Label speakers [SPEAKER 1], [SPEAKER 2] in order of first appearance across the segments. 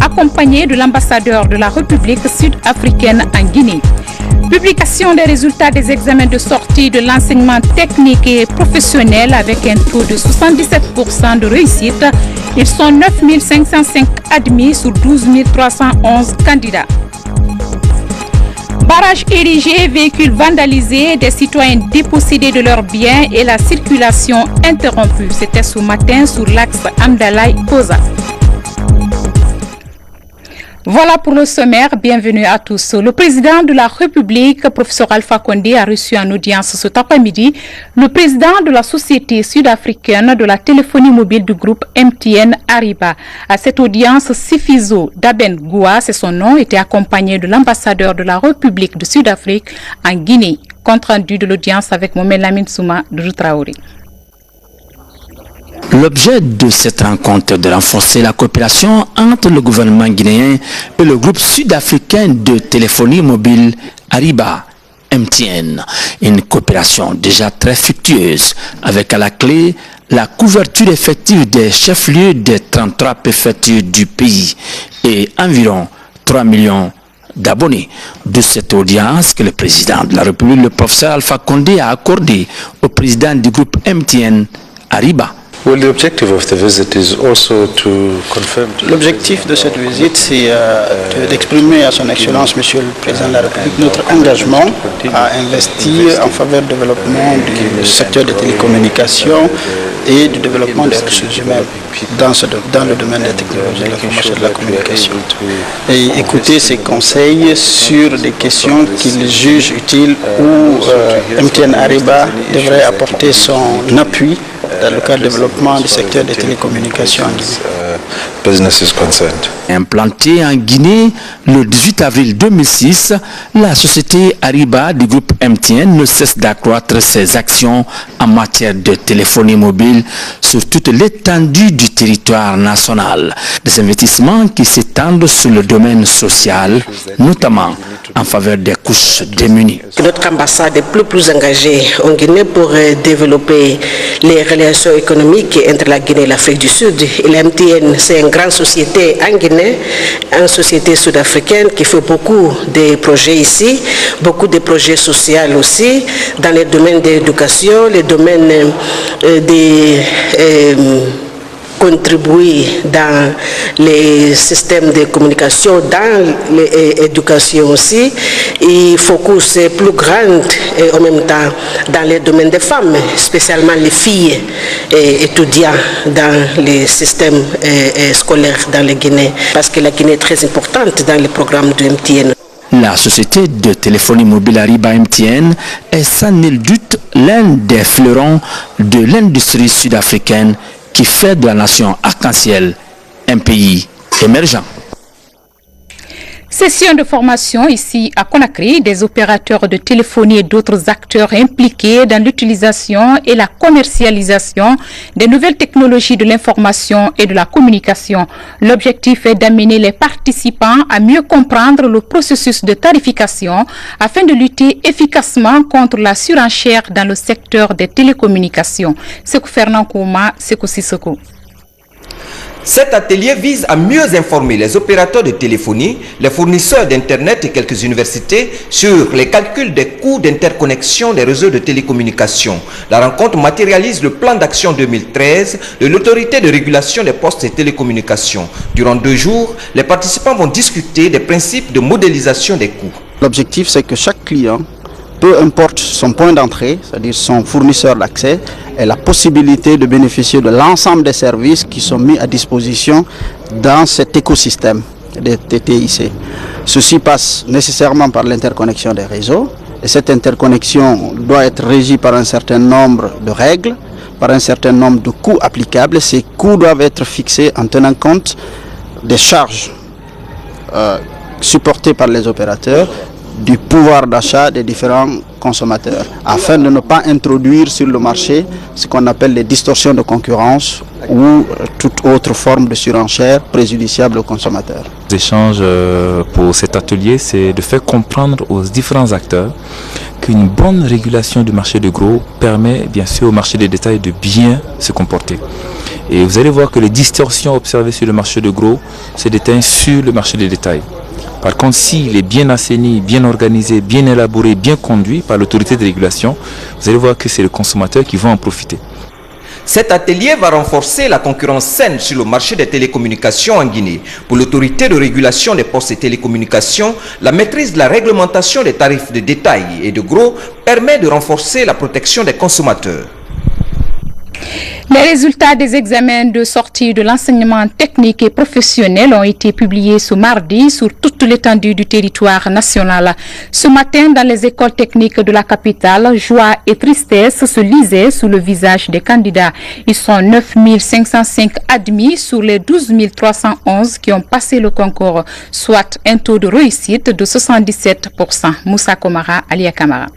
[SPEAKER 1] accompagné de l'ambassadeur de la République sud-africaine en Guinée. Publication des résultats des examens de sortie de l'enseignement technique et professionnel avec un taux de 77% de réussite. Ils sont 9 505 admis sur 12 311 candidats. Barrages érigés, véhicules vandalisés, des citoyens dépossédés de leurs biens et la circulation interrompue. C'était ce matin sur l'axe Amdalaï-Koza. Voilà pour le sommaire, bienvenue à tous. Le président de la République, professeur Alpha Condé, a reçu en audience cet après-midi le président de la société sud-africaine de la téléphonie mobile du groupe MTN Ariba. À cette audience, Sifizo Daben Goua, c'est son nom, était accompagné de l'ambassadeur de la République de Sud-Afrique en Guinée. Compte rendu de l'audience avec Mohamed Lamine Souma de Traoré.
[SPEAKER 2] L'objet de cette rencontre est de renforcer la coopération entre le gouvernement guinéen et le groupe sud-africain de téléphonie mobile Ariba, MTN. Une coopération déjà très fructueuse avec à la clé la couverture effective des chefs-lieux des 33 préfectures du pays et environ 3 millions d'abonnés. De cette audience que le président de la République, le professeur Alpha Condé, a accordé au président du groupe MTN Ariba.
[SPEAKER 3] L'objectif de cette visite, c'est d'exprimer à son Excellence, Monsieur le Président de la République, notre engagement à investir en faveur du développement du secteur des télécommunications et du développement des ressources humaines dans le domaine des technologies de l'information et de la communication. Et écouter ses conseils sur des questions qu'il juge utiles où MTN Ariba devrait apporter son appui dans le cadre du développement du secteur des télécommunications en Guinée.
[SPEAKER 2] Implantée en Guinée le 18 avril 2006, la société Ariba du groupe MTN ne cesse d'accroître ses actions en matière de téléphonie mobile sur toute l'étendue du territoire national. Des investissements qui s'étendent sur le domaine social, notamment en faveur des couches démunies.
[SPEAKER 4] Notre ambassade est plus engagée en Guinée pour développer les relations économiques entre la Guinée et l'Afrique du Sud. Et la MTN, c'est une grande société en Guinée, une société sud-africaine qui fait beaucoup de projets ici, beaucoup de projets sociaux aussi, dans les domaines de l'éducation, les domaines contribuer dans les systèmes de communication, dans l'éducation aussi, et focus plus grand et en même temps dans les domaines des femmes, spécialement les filles étudiants dans les systèmes scolaires dans la Guinée, parce que la Guinée est très importante dans les programmes de MTN.
[SPEAKER 2] La société de téléphonie mobile Ariba MTN est sans nul doute l'un des fleurons de l'industrie sud-africaine qui fait de la nation arc-en-ciel un pays émergent.
[SPEAKER 1] Session de formation ici à Conakry des opérateurs de téléphonie et d'autres acteurs impliqués dans l'utilisation et la commercialisation des nouvelles technologies de l'information et de la communication. L'objectif est d'amener les participants à mieux comprendre le processus de tarification afin de lutter efficacement contre la surenchère dans le secteur des télécommunications. Sekou Fernand Kouma, Sekou Sissoko.
[SPEAKER 5] Cet atelier vise à mieux informer les opérateurs de téléphonie, les fournisseurs d'Internet et quelques universités sur les calculs des coûts d'interconnexion des réseaux de télécommunications. La rencontre matérialise le plan d'action 2013 de l'autorité de régulation des postes et télécommunications. Durant 2 jours, les participants vont discuter des principes de modélisation des coûts.
[SPEAKER 3] L'objectif, c'est que chaque client, peu importe son point d'entrée, c'est-à-dire son fournisseur d'accès, ait la possibilité de bénéficier de l'ensemble des services qui sont mis à disposition dans cet écosystème des TTIC. Ceci passe nécessairement par l'interconnexion des réseaux, et cette interconnexion doit être régie par un certain nombre de règles, par un certain nombre de coûts applicables. Ces coûts doivent être fixés en tenant compte des charges supportées par les opérateurs, du pouvoir d'achat des différents consommateurs, afin de ne pas introduire sur le marché ce qu'on appelle les distorsions de concurrence ou toute autre forme de surenchère préjudiciable aux consommateurs.
[SPEAKER 6] L'échange pour cet atelier, c'est de faire comprendre aux différents acteurs qu'une bonne régulation du marché de gros permet bien sûr au marché des détails de bien se comporter. Et vous allez voir que les distorsions observées sur le marché de gros se déteignent sur le marché de détail. Par contre, s'il est bien assaini, bien organisé, bien élaboré, bien conduit par l'autorité de régulation, vous allez voir que c'est le consommateur qui va en profiter.
[SPEAKER 5] Cet atelier va renforcer la concurrence saine sur le marché des télécommunications en Guinée. Pour l'autorité de régulation des postes et télécommunications, la maîtrise de la réglementation des tarifs de détail et de gros permet de renforcer la protection des consommateurs.
[SPEAKER 1] Les résultats des examens de sortie de l'enseignement technique et professionnel ont été publiés ce mardi sur toute l'étendue du territoire national. Ce matin, dans les écoles techniques de la capitale, joie et tristesse se lisaient sur le visage des candidats. Ils sont 9 505 admis sur les 12 311 qui ont passé le concours, soit un taux de réussite de 77%. Moussa Komara, Alia Kamara.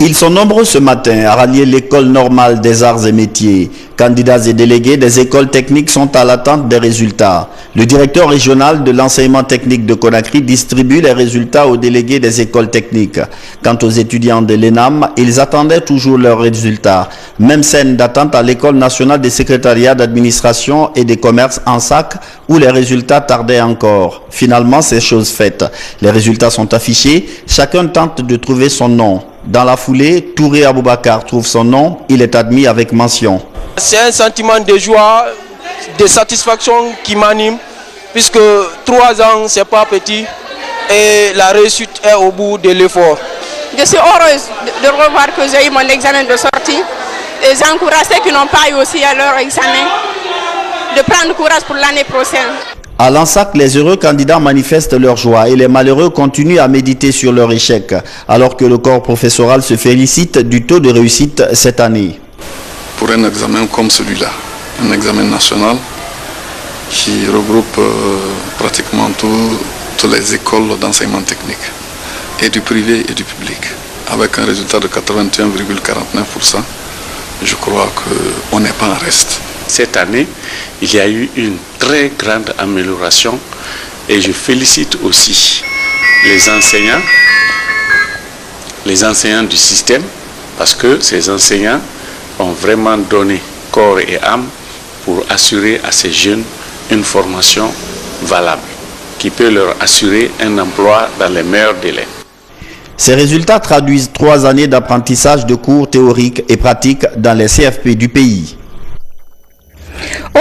[SPEAKER 7] Ils sont nombreux ce matin à rallier l'école normale des arts et métiers. Candidats et délégués des écoles techniques sont à l'attente des résultats. Le directeur régional de l'enseignement technique de Conakry distribue les résultats aux délégués des écoles techniques. Quant aux étudiants de l'ENAM, ils attendaient toujours leurs résultats. Même scène d'attente à l'école nationale des secrétariats d'administration et des commerces en SAC où les résultats tardaient encore. Finalement, c'est chose faite. Les résultats sont affichés. Chacun tente de trouver son nom. Dans la foulée, Touré Aboubakar trouve son nom. Il est admis avec mention.
[SPEAKER 8] C'est un sentiment de joie, de satisfaction qui m'anime, puisque 3 ans, c'est pas petit, et la réussite est au bout de l'effort.
[SPEAKER 9] Je suis heureuse de revoir que j'ai eu mon examen de sortie, et j'encourage ceux qui n'ont pas eu aussi à leur examen de prendre courage pour l'année prochaine.
[SPEAKER 7] À l'ANSAC, les heureux candidats manifestent leur joie et les malheureux continuent à méditer sur leur échec, alors que le corps professoral se félicite du taux de réussite cette année.
[SPEAKER 10] Pour un examen comme celui-là, un examen national qui regroupe pratiquement toutes les écoles d'enseignement technique, et du privé et du public, avec un résultat de 81,49%, je crois qu'on n'est pas en reste.
[SPEAKER 11] Cette année, il y a eu une très grande amélioration et je félicite aussi les enseignants du système parce que ces enseignants ont vraiment donné corps et âme pour assurer à ces jeunes une formation valable qui peut leur assurer un emploi dans les meilleurs délais.
[SPEAKER 7] Ces résultats traduisent 3 années d'apprentissage de cours théoriques et pratiques dans les CFP du pays.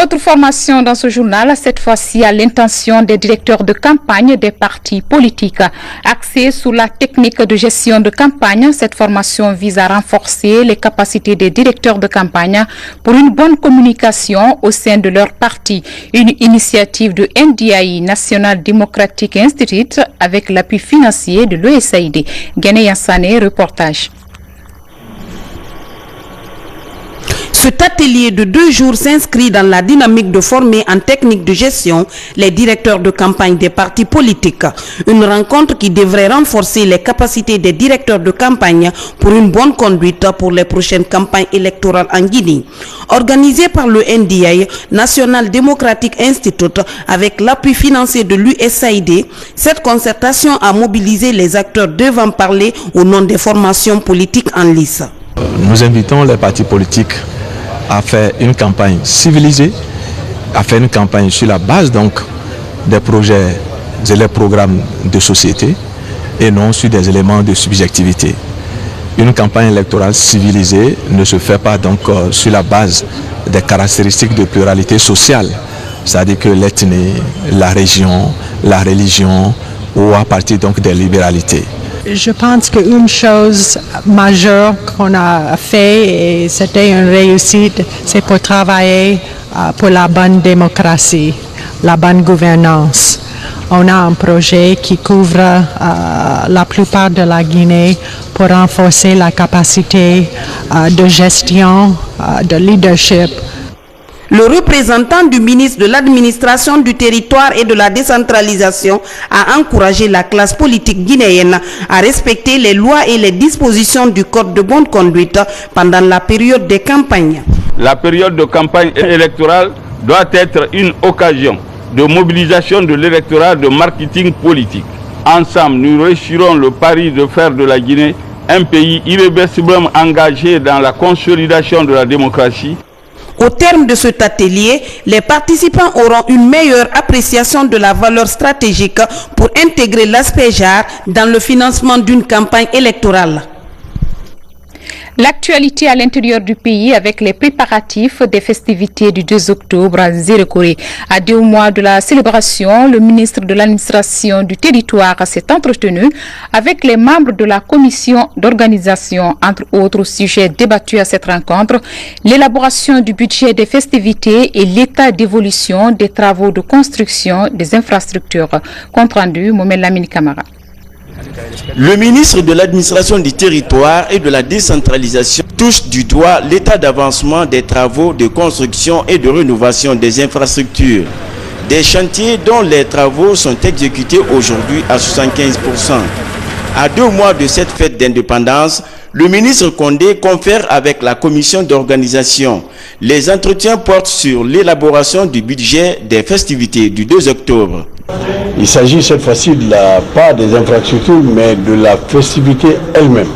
[SPEAKER 1] Autre formation dans ce journal, cette fois-ci à l'intention des directeurs de campagne des partis politiques. Axée sur la technique de gestion de campagne, cette formation vise à renforcer les capacités des directeurs de campagne pour une bonne communication au sein de leur parti. Une initiative de NDI, National Democratic Institute, avec l'appui financier de l'USAID. Gane Yassane, reportage.
[SPEAKER 12] Cet atelier de 2 jours s'inscrit dans la dynamique de former en technique de gestion les directeurs de campagne des partis politiques. Une rencontre qui devrait renforcer les capacités des directeurs de campagne pour une bonne conduite pour les prochaines campagnes électorales en Guinée. Organisée par le NDI, National Democratic Institute, avec l'appui financier de l'USAID, cette concertation a mobilisé les acteurs devant parler au nom des formations politiques en lice.
[SPEAKER 13] Nous invitons les partis politiques à faire une campagne civilisée, à faire une campagne sur la base donc des projets et les programmes de société et non sur des éléments de subjectivité. Une campagne électorale civilisée ne se fait pas donc sur la base des caractéristiques de pluralité sociale, c'est-à-dire que l'ethnie, la région, la religion ou à partir donc des libéralités.
[SPEAKER 14] Je pense qu'une chose majeure qu'on a fait, et c'était une réussite, c'est pour travailler pour la bonne démocratie, la bonne gouvernance. On a un projet qui couvre la plupart de la Guinée pour renforcer la capacité de gestion, de leadership.
[SPEAKER 12] Le représentant du ministre de l'administration du territoire et de la décentralisation a encouragé la classe politique guinéenne à respecter les lois et les dispositions du code de bonne conduite pendant la période des campagnes.
[SPEAKER 15] La période de campagne électorale doit être une occasion de mobilisation de l'électorat de marketing politique. Ensemble, nous réussirons le pari de faire de la Guinée un pays irréversiblement engagé dans la consolidation de la démocratie.
[SPEAKER 12] Au terme de cet atelier, les participants auront une meilleure appréciation de la valeur stratégique pour intégrer l'aspect genre dans le financement d'une campagne électorale.
[SPEAKER 1] L'actualité à l'intérieur du pays avec les préparatifs des festivités du 2 octobre à Zérekore. À 2 mois de la célébration, le ministre de l'administration du territoire s'est entretenu avec les membres de la commission d'organisation. Entre autres sujets débattus à cette rencontre, l'élaboration du budget des festivités et l'état d'évolution des travaux de construction des infrastructures. Compte rendu, Mohamed Lamine Camara.
[SPEAKER 16] Le ministre de l'administration du territoire et de la décentralisation touche du doigt l'état d'avancement des travaux de construction et de rénovation des infrastructures. Des chantiers dont les travaux sont exécutés aujourd'hui à 75%. À 2 mois de cette fête d'indépendance, le ministre Condé confère avec la commission d'organisation. Les entretiens portent sur l'élaboration du budget des festivités du 2 octobre.
[SPEAKER 17] Il s'agit cette fois-ci pas des infrastructures, mais de la festivité elle-même.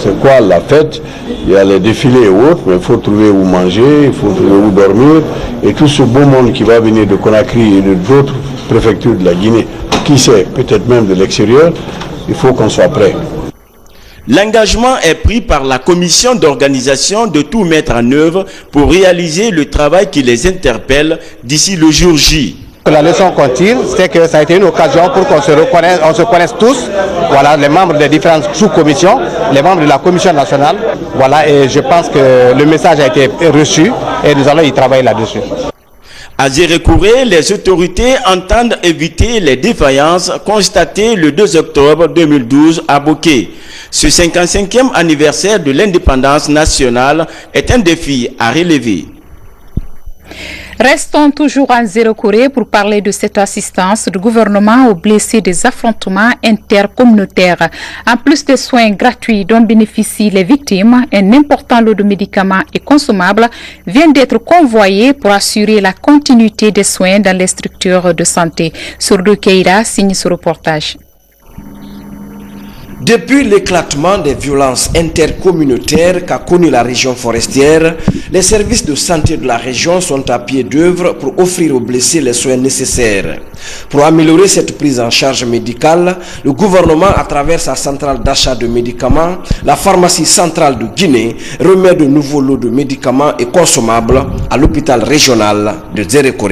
[SPEAKER 17] C'est quoi la fête? Il y a les défilés et autres, mais il faut trouver où manger, il faut trouver où dormir. Et tout ce beau monde qui va venir de Conakry et d'autres préfectures de la Guinée, qui sait, peut-être même de l'extérieur, il faut qu'on soit prêt.
[SPEAKER 16] L'engagement est pris par la commission d'organisation de tout mettre en œuvre pour réaliser le travail qui les interpelle d'ici le jour J.
[SPEAKER 18] La leçon qu'on tire, c'est que ça a été une occasion pour qu'on se connaisse tous, voilà, les membres des différentes sous-commissions, les membres de la commission nationale, voilà, et je pense que le message a été reçu et nous allons y travailler là-dessus.
[SPEAKER 16] À Zérekore, les autorités entendent éviter les défaillances constatées le 2 octobre 2012 à Boké. Ce 55e anniversaire de l'indépendance nationale est un défi à relever.
[SPEAKER 1] Restons toujours en Zérekore pour parler de cette assistance du gouvernement aux blessés des affrontements intercommunautaires. En plus des soins gratuits dont bénéficient les victimes, un important lot de médicaments et consommables vient d'être convoyé pour assurer la continuité des soins dans les structures de santé. Sourdo Keïra signe ce reportage.
[SPEAKER 19] Depuis l'éclatement des violences intercommunautaires qu'a connu la région forestière, les services de santé de la région sont à pied d'œuvre pour offrir aux blessés les soins nécessaires. Pour améliorer cette prise en charge médicale, le gouvernement, à travers sa centrale d'achat de médicaments, la pharmacie centrale de Guinée, remet de nouveaux lots de médicaments et consommables à l'hôpital régional de Zérekore.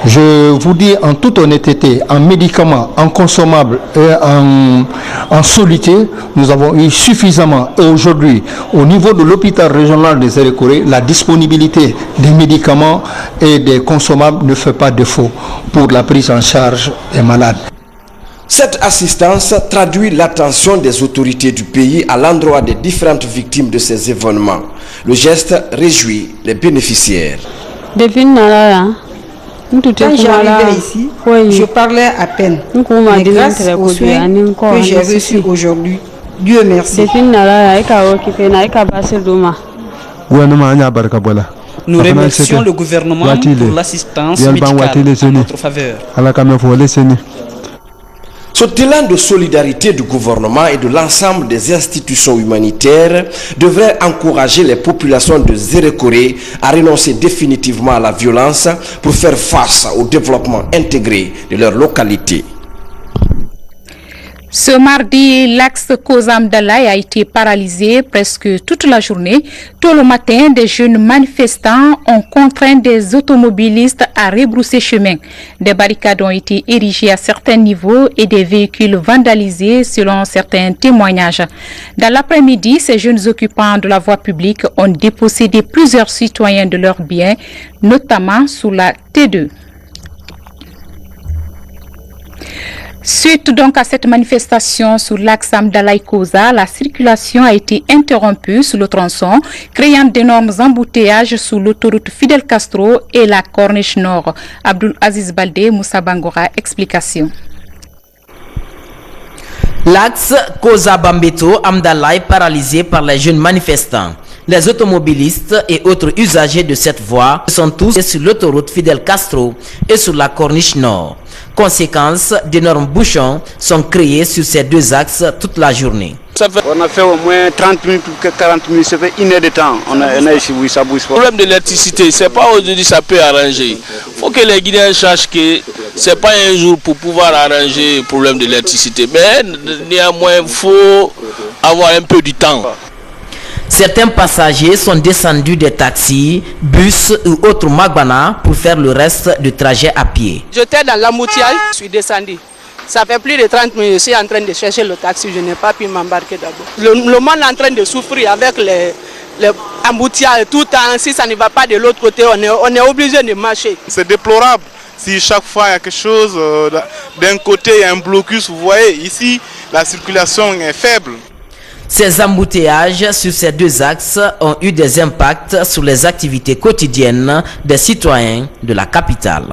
[SPEAKER 20] Je vous dis en toute honnêteté, en médicaments, en consommables et en soluté, nous avons eu suffisamment. Et aujourd'hui, au niveau de l'hôpital régional de Zérekore, la disponibilité des médicaments et des consommables ne fait pas défaut pour la prise en charge des malades.
[SPEAKER 19] Cette assistance traduit l'attention des autorités du pays à l'endroit des différentes victimes de ces événements. Le geste réjouit les bénéficiaires.
[SPEAKER 21] Quand j'arrivais ici, je parlais à peine. Mais grâce aux soins que j'ai reçus aujourd'hui, Dieu merci.
[SPEAKER 22] Nous remercions le gouvernement pour l'assistance médicale en notre faveur.
[SPEAKER 19] Ce élan de solidarité du gouvernement et de l'ensemble des institutions humanitaires devrait encourager les populations de Zérekore à renoncer définitivement à la violence pour faire face au développement intégré de leur localité.
[SPEAKER 1] Ce mardi, l'axe Kozam-Dalai a été paralysé presque toute la journée. Tôt le matin, des jeunes manifestants ont contraint des automobilistes à rebrousser chemin. Des barricades ont été érigées à certains niveaux et des véhicules vandalisés selon certains témoignages. Dans l'après-midi, ces jeunes occupants de la voie publique ont dépossédé plusieurs citoyens de leurs biens, notamment sous la T2. Suite donc à cette manifestation sur l'axe Amdalaï-Koza, la circulation a été interrompue sur le tronçon, créant d'énormes embouteillages sous l'autoroute Fidel Castro et la Corniche Nord. Abdul Aziz Baldé, Moussa Bangora, explication.
[SPEAKER 23] L'axe Koza-Bambeto-Amdalaï paralysé par les jeunes manifestants. Les automobilistes et autres usagers de cette voie sont tous sur l'autoroute Fidel Castro et sur la Corniche Nord. Conséquence, d'énormes bouchons sont créés sur ces deux axes toute la journée.
[SPEAKER 22] On a fait au moins 30 minutes, 40 minutes, ça fait une heure de temps. On a ici, oui, ça bouge pas.
[SPEAKER 8] Le problème de l'électricité, c'est pas aujourd'hui ça peut arranger. Il faut que les Guinéens sachent que c'est pas un jour pour pouvoir arranger le problème de l'électricité. Mais néanmoins, il faut avoir un peu du temps.
[SPEAKER 23] Certains passagers sont descendus des taxis, bus ou autres magbana pour faire le reste du trajet à pied.
[SPEAKER 2] J'étais dans l'embouteillage, je suis descendu. Ça fait plus de 30 minutes, je suis en train de chercher le taxi, je n'ai pas pu m'embarquer d'abord. Le monde est en train de souffrir avec les embouteillages tout le temps. Si ça ne va pas de l'autre côté, on est obligé de marcher.
[SPEAKER 3] C'est déplorable. Si chaque fois il y a quelque chose, d'un côté il y a un blocus, vous voyez, ici la circulation est faible.
[SPEAKER 23] Ces embouteillages sur ces deux axes ont eu des impacts sur les activités quotidiennes des citoyens de la capitale.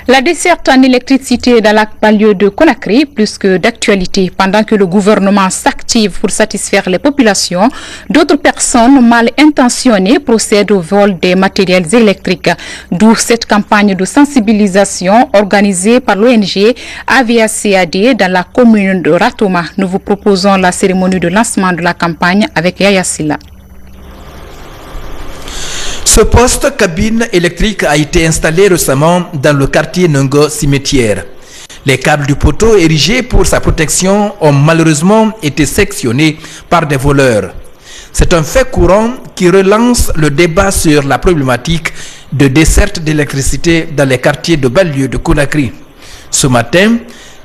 [SPEAKER 1] La desserte en électricité dans la banlieue de Conakry, plus que d'actualité, pendant que le gouvernement s'active pour satisfaire les populations, d'autres personnes mal intentionnées procèdent au vol des matériels électriques. D'où cette campagne de sensibilisation organisée par l'ONG AVACAD dans la commune de Ratoma. Nous vous proposons la cérémonie de lancement de la campagne avec Yaya Silla.
[SPEAKER 4] Ce poste cabine électrique a été installé récemment dans le quartier Nungo Cimetière. Les câbles du poteau érigés pour sa protection ont malheureusement été sectionnés par des voleurs. C'est un fait courant qui relance le débat sur la problématique de desserte d'électricité dans les quartiers de banlieue de Conakry. Ce matin,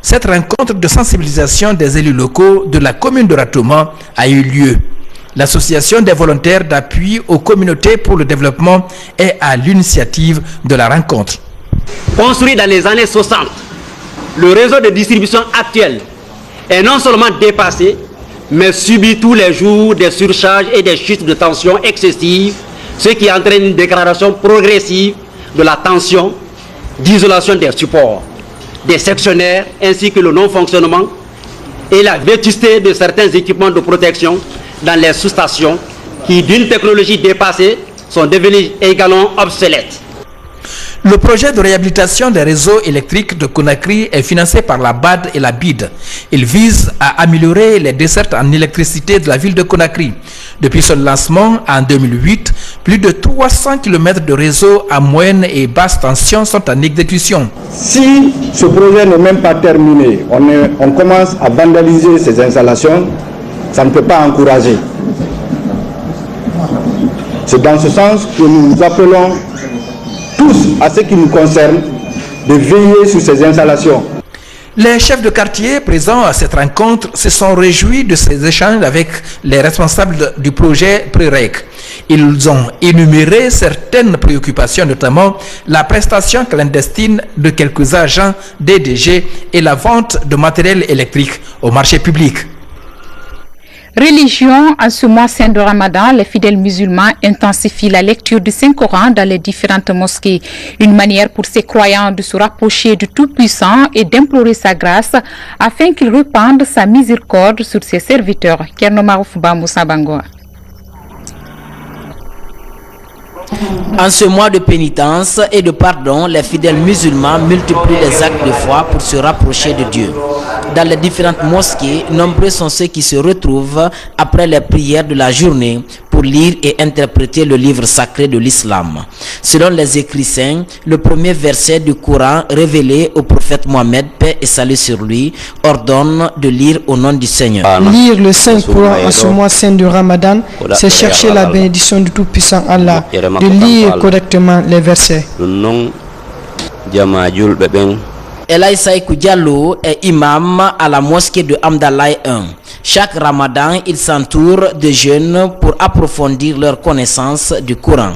[SPEAKER 4] cette rencontre de sensibilisation des élus locaux de la commune de Ratoma a eu lieu. L'association des volontaires d'appui aux communautés pour le développement est à l'initiative de la rencontre.
[SPEAKER 24] Construit dans les années 60, le réseau de distribution actuel est non seulement dépassé, mais subit tous les jours des surcharges et des chutes de tension excessives, ce qui entraîne une dégradation progressive de la tension, d'isolation des supports, des sectionnaires, ainsi que le non-fonctionnement et la vétusté de certains équipements de protection dans les sous-stations qui, d'une technologie dépassée, sont devenus également obsolètes.
[SPEAKER 4] Le projet de réhabilitation des réseaux électriques de Conakry est financé par la BAD et la BID. Il vise à améliorer les dessertes en électricité de la ville de Conakry. Depuis son lancement en 2008, plus de 300 km de réseaux à moyenne et basse tension sont en exécution.
[SPEAKER 25] Si ce projet n'est même pas terminé, on commence à vandaliser ces installations, ça ne peut pas encourager. C'est dans ce sens que nous appelons tous, à ce qui nous concerne, de veiller sur ces installations.
[SPEAKER 4] Les chefs de quartier présents à cette rencontre se sont réjouis de ces échanges avec les responsables du projet PREREC. Ils ont énuméré certaines préoccupations, notamment la prestation clandestine de quelques agents DDG et la vente de matériel électrique au marché public.
[SPEAKER 1] Religion, en ce mois saint de Ramadan, les fidèles musulmans intensifient la lecture du Saint-Coran dans les différentes mosquées. Une manière pour ces croyants de se rapprocher du Tout-Puissant et d'implorer sa grâce afin qu'il répande sa miséricorde sur ses serviteurs.
[SPEAKER 23] En ce mois de pénitence et de pardon, les fidèles musulmans multiplient les actes de foi pour se rapprocher de Dieu. Dans les différentes mosquées, nombreux sont ceux qui se retrouvent après les prières de la journée pour lire et interpréter le livre sacré de l'islam. Selon les écrits saints, le premier verset du Coran révélé au prophète Mohammed, paix et salut sur lui, ordonne de lire au nom du Seigneur.
[SPEAKER 26] Lire le Saint-Coran en ce mois saint du Ramadan, c'est chercher la bénédiction du Tout-Puissant Allah, de lire correctement les versets.
[SPEAKER 23] Elay Saïkou Diallo est imam à la mosquée de Amdalaï 1. Chaque Ramadan, il s'entoure de jeunes pour approfondir leur connaissance du Coran.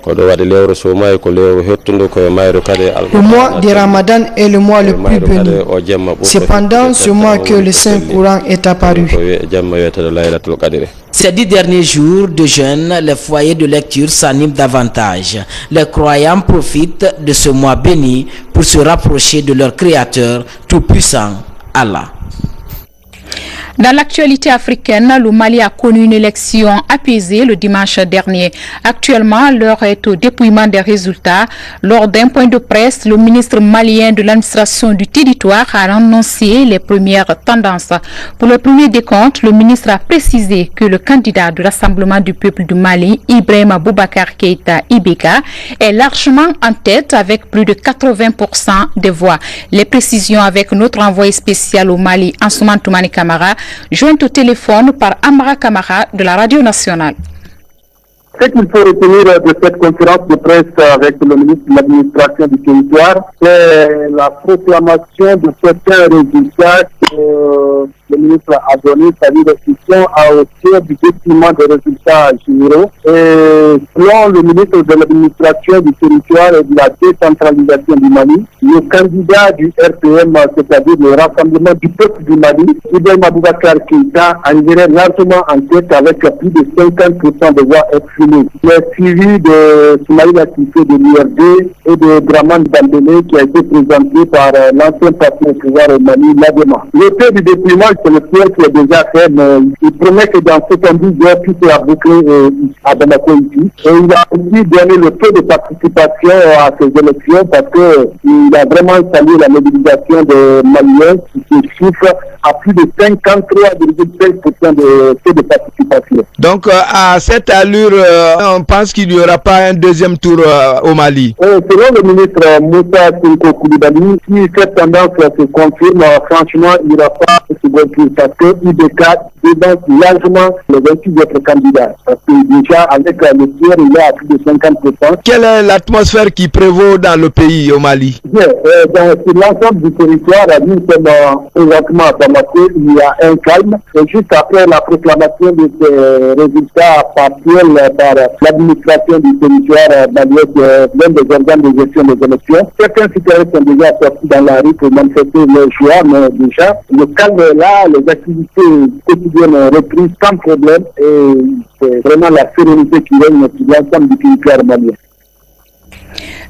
[SPEAKER 26] Le mois du Ramadan est le mois le plus béni. C'est pendant ce mois que le Saint-Coran est apparu.
[SPEAKER 23] Ces 10 derniers jours de jeûne, les foyers de lecture s'animent davantage. Les croyants profitent de ce mois béni pour se rapprocher de leur Créateur tout-puissant, Allah.
[SPEAKER 1] Dans l'actualité africaine, le Mali a connu une élection apaisée le dimanche dernier. Actuellement, l'heure est au dépouillement des résultats. Lors d'un point de presse, le ministre malien de l'administration du territoire a annoncé les premières tendances. Pour le premier décompte, le ministre a précisé que le candidat de Rassemblement du peuple du Mali, Ibrahima Boubacar Keïta Ibeka, est largement en tête avec plus de 80% des voix. Les précisions avec notre envoyé spécial au Mali, Ansoumane Toumani Kamara, jointe au téléphone par Amara Kamara de la Radio Nationale.
[SPEAKER 5] Ce qu'il faut retenir de cette conférence de presse avec le ministre de l'administration du territoire, c'est la proclamation de certains résultats que le ministre a donné, c'est-à-dire qu'ils sont à hauteur du détriment des résultats généraux. Et selon le ministre de l'administration du territoire et de la décentralisation du Mali, le candidat du RPM, c'est-à-dire le Rassemblement du peuple du Mali, Ibrahima Boubacar Keïta, arriverait largement en tête avec plus de 50% de voix exprimées. Il est suivi de Soumaïla Kissé de l'URD et de Draman Bandele qui a été présenté par l'ancien parti au pouvoir au Mali, l'ADEMA. Le taux du dépouillement, c'est le pierre qui est déjà fait, mais il promet que dans 70 heures, tout sera bouclé à Bamako ici. Et il a aussi donné le taux de participation à ces élections parce qu'il a vraiment salué la mobilisation des Maliens qui se chiffre à plus de 53,5% de taux de participation.
[SPEAKER 6] Donc, à cette allure, on pense qu'il n'y aura pas un deuxième tour au Mali.
[SPEAKER 5] Selon le ministre Moussa Sinko Koulibaly, si cette tendance se confirme, franchement, il n'y aura pas de second tour parce que IBK débat largement les 28 autres candidats. Parce que déjà, avec le tiers, il est à plus de 50%.
[SPEAKER 6] Quelle est l'atmosphère qui prévaut dans le pays, au Mali?
[SPEAKER 5] Bien, sur l'ensemble du territoire, nous sommes présentement à Bamako, il y a un calme. Et juste après la proclamation de ces résultats partiels par l'administration du territoire malien, l'un des organes de gestion des élections, certains citoyens sont déjà sortis dans la rue pour manifester leur joie, mais déjà, le calme est là, les activités quotidiennes ont repris sans problème et c'est vraiment la sérénité qui règne sur l'ensemble du territoire malien.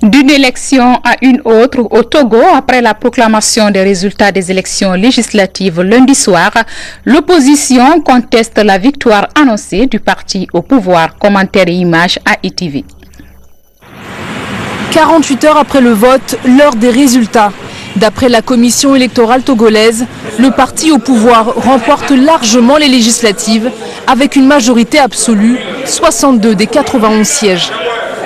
[SPEAKER 1] D'une élection à une autre, au Togo, après la proclamation des résultats des élections législatives lundi soir, l'opposition conteste la victoire annoncée du parti au pouvoir. Commentaire et images à ITV.
[SPEAKER 7] 48 heures après le vote, l'heure des résultats. D'après la commission électorale togolaise, le parti au pouvoir remporte largement les législatives avec une majorité absolue, 62 des 91 sièges.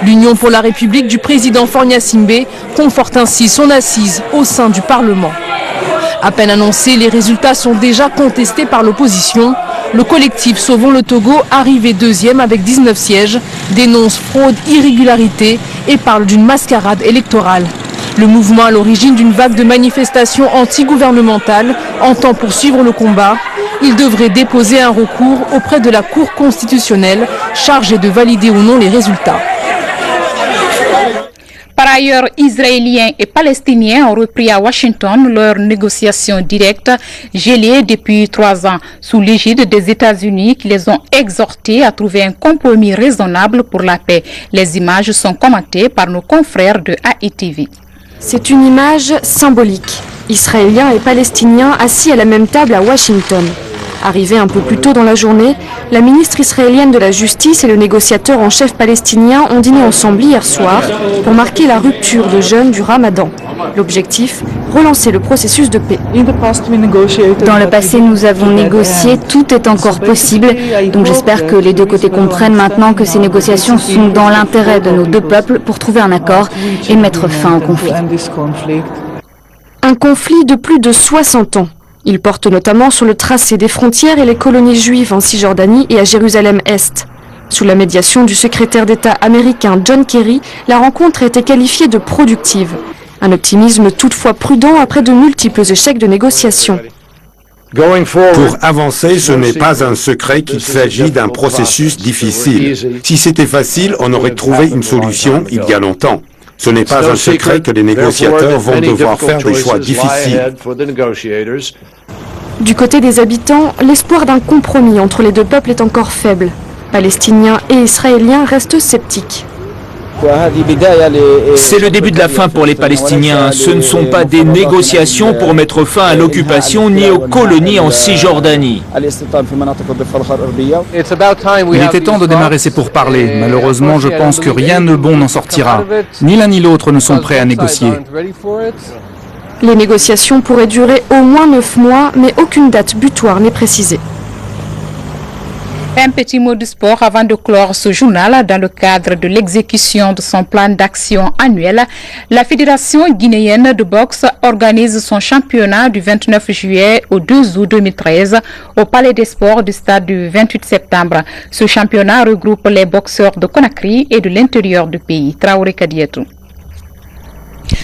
[SPEAKER 7] L'Union pour la République du président Faure Gnassingbé conforte ainsi son assise au sein du Parlement. À peine annoncés, les résultats sont déjà contestés par l'opposition. Le collectif Sauvons le Togo, arrivé deuxième avec 19 sièges, dénonce fraude, irrégularité et parle d'une mascarade électorale. Le mouvement à l'origine d'une vague de manifestations anti-gouvernementales entend poursuivre le combat. Il devrait déposer un recours auprès de la Cour constitutionnelle chargée de valider ou non les résultats.
[SPEAKER 1] Par ailleurs, Israéliens et Palestiniens ont repris à Washington leurs négociations directes gelées depuis 3 ans sous l'égide des États-Unis qui les ont exhortés à trouver un compromis raisonnable pour la paix. Les images sont commentées par nos confrères de AITV.
[SPEAKER 9] C'est une image symbolique. Israéliens et Palestiniens assis à la même table à Washington. Arrivés un peu plus tôt dans la journée, la ministre israélienne de la Justice et le négociateur en chef palestinien ont dîné ensemble hier soir pour marquer la rupture de jeûne du Ramadan. L'objectif, relancer le processus de paix.
[SPEAKER 10] Dans le passé, nous avons négocié, tout est encore possible. Donc j'espère que les deux côtés comprennent maintenant que ces négociations sont dans l'intérêt de nos deux peuples pour trouver un accord et mettre fin au conflit.
[SPEAKER 9] Un conflit de plus de 60 ans. Il porte notamment sur le tracé des frontières et les colonies juives en Cisjordanie et à Jérusalem-Est. Sous la médiation du secrétaire d'État américain John Kerry, la rencontre a été qualifiée de productive. Un optimisme toutefois prudent après de multiples échecs de négociation.
[SPEAKER 11] Pour avancer, ce n'est pas un secret qu'il s'agit d'un processus difficile. Si c'était facile, on aurait trouvé une solution il y a longtemps. Ce n'est pas un secret que les négociateurs vont devoir faire des choix difficiles.
[SPEAKER 9] Du côté des habitants, l'espoir d'un compromis entre les deux peuples est encore faible. Palestiniens et Israéliens restent sceptiques.
[SPEAKER 12] C'est le début de la fin pour les Palestiniens. Ce ne sont pas des négociations pour mettre fin à l'occupation ni aux colonies en Cisjordanie.
[SPEAKER 13] Il était temps de démarrer ces pourparlers. Malheureusement, je pense que rien de bon n'en sortira. Ni l'un ni l'autre ne sont prêts à négocier.
[SPEAKER 9] Les négociations pourraient durer au moins 9 mois, mais aucune date butoir n'est précisée.
[SPEAKER 1] Un petit mot de sport avant de clore ce journal. Dans le cadre de l'exécution de son plan d'action annuel, la Fédération guinéenne de boxe organise son championnat du 29 juillet au 2 août 2013 au Palais des Sports du stade du 28 septembre. Ce championnat regroupe les boxeurs de Conakry et de l'intérieur du pays. Traoré Kadietou.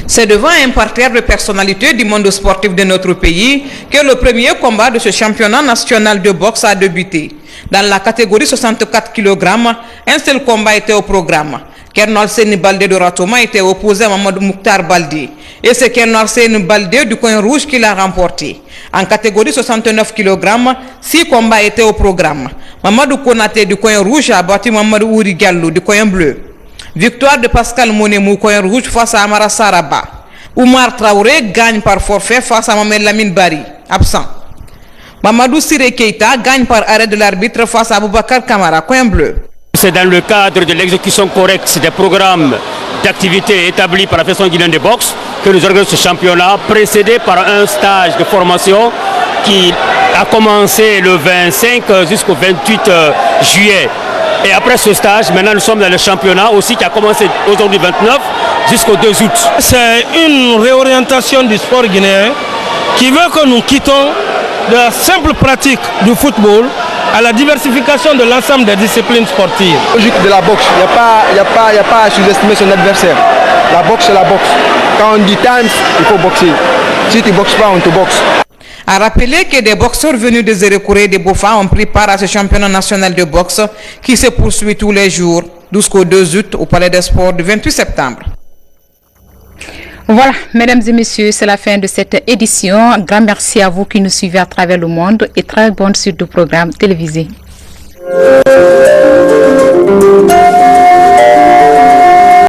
[SPEAKER 14] C'est devant un parterre de personnalités du monde sportif de notre pays que le premier combat de ce championnat national de boxe a débuté. Dans la catégorie 64 kg, un seul combat était au programme. Kerno Alseni Baldé de Ratoma était opposé à Mamadou Mouktar Baldé. Et c'est Kerno Alseni Baldé du coin rouge qui l'a remporté. En catégorie 69 kg, 6 combats étaient au programme. Mamadou Konaté du coin rouge a battu Mamadou Ouri Diallo du coin bleu. Victoire de Pascal Monemou, coin rouge, face à Amara Saraba. Oumar Traoré gagne par forfait face à Mohamed Lamine Bari, absent. Mamadou Siré Keita gagne par arrêt de l'arbitre face à Aboubakar Kamara, coin bleu.
[SPEAKER 24] C'est dans le cadre de l'exécution correcte des programmes d'activités établis par la Fédération guinéenne de boxe que nous organisons ce championnat, précédé par un stage de formation qui a commencé le 25 jusqu'au 28 juillet. Et après ce stage, maintenant nous sommes dans le championnat aussi qui a commencé aujourd'hui 29 jusqu'au 2 août.
[SPEAKER 15] C'est une réorientation du sport guinéen qui veut que nous quittons de la simple pratique du football à la diversification de l'ensemble des disciplines sportives.
[SPEAKER 17] La logique de la boxe, il n'y a pas à sous-estimer son adversaire. La boxe, c'est la boxe. Quand on dit times, il faut boxer. Si tu ne boxes pas, on te boxe.
[SPEAKER 14] A rappelé que des boxeurs venus de Zérékouré et de Bofa ont pris part à ce championnat national de boxe qui se poursuit tous les jours jusqu'au 2 août au Palais des Sports du 28 septembre.
[SPEAKER 1] Voilà, mesdames et messieurs, c'est la fin de cette édition. Un grand merci à vous qui nous suivez à travers le monde et très bonne suite de programmes télévisés.